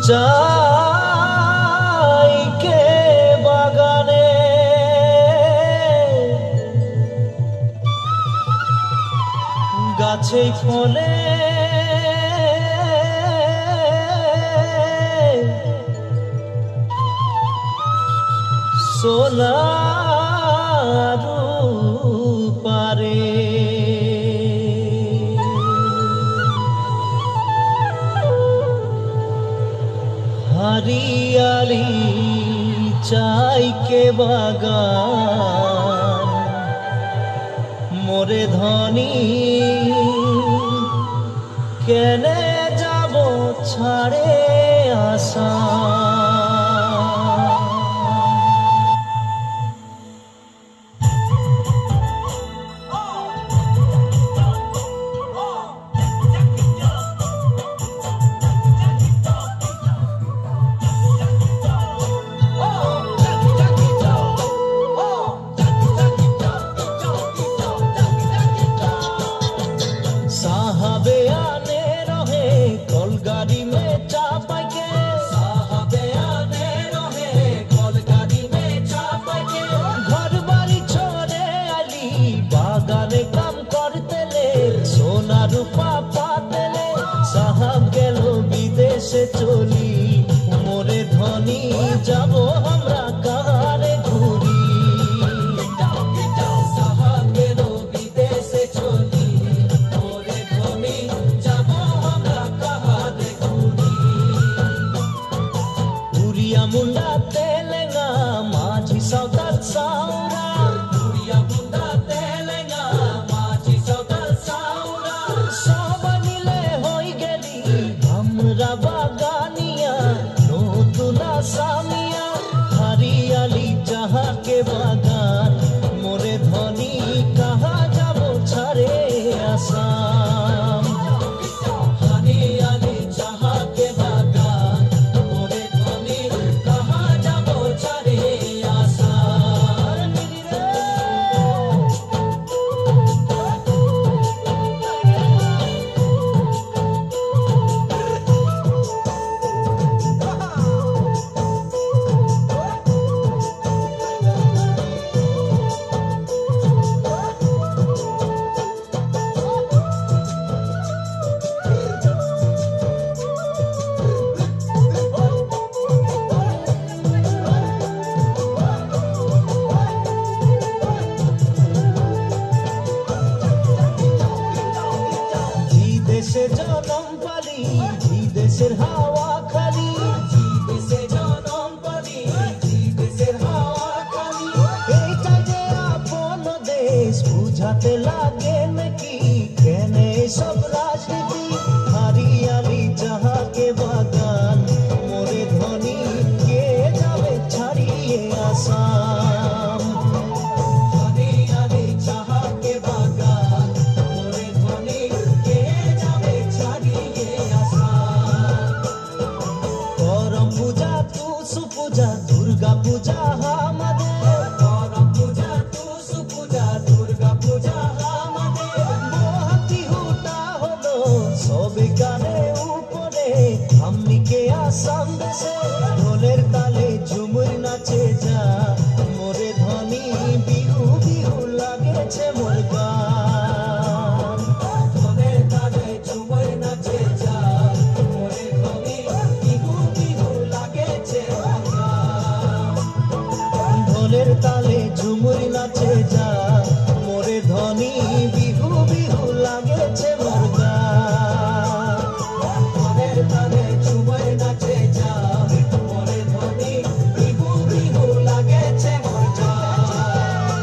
চাই কে বাগানে গাছে ফলে সোনার পারে हरियाली चाई के बागान मोरे धनी केने जाबो छाड़े आशा चली मोरे धनी जाबो हमरा कहारे घूरी साहब गेलो विदेशे चली मोरे धनी जाबो हमरा कहारे घूरी उरिया मुंडा तेलेंगा माझी सौदार साउरा उरिया मुंडा तेलेंगा माझी सौदार साउरा सब मिले होई गेली हमरा बागानिया नतुना सामिया हरियाली चाहा के बागान मोरे धनी कहा जाबो छाड़े आसाम हरियाली चाहा के बागान मोरे धनी कहा जाबो छाड़े आसाम जनम पाली देशेर हावा खाली देशे जनम पाली देशेर हावा खाली এইটা যে আপন দেশ বুঝাতে লাগে নাকি কেনে সব রাজনীতি হরিয়ালি চাহা के বাগান মোরে ধনী কে যাবে ছাড়িয়ে আসাম হরিয়ালি চাহা के বাগান মোরে ধনী पूजा दुर्गा पूजा हमारे करम पूजा तुसु पूजा दुर्गा पूजा हमारे मोहती हुटा हलो सबे गाने ऊपरे हमनी के आसाम देशे ढोलेर ताले झुमुर नाचे जा मोरे धनी बिहू बिहू लागेछे मोर गान ढोलेर ताले झुमुर नाचे जा मोरे धनी बिहू बिहू लागेछे ढोलेर ताले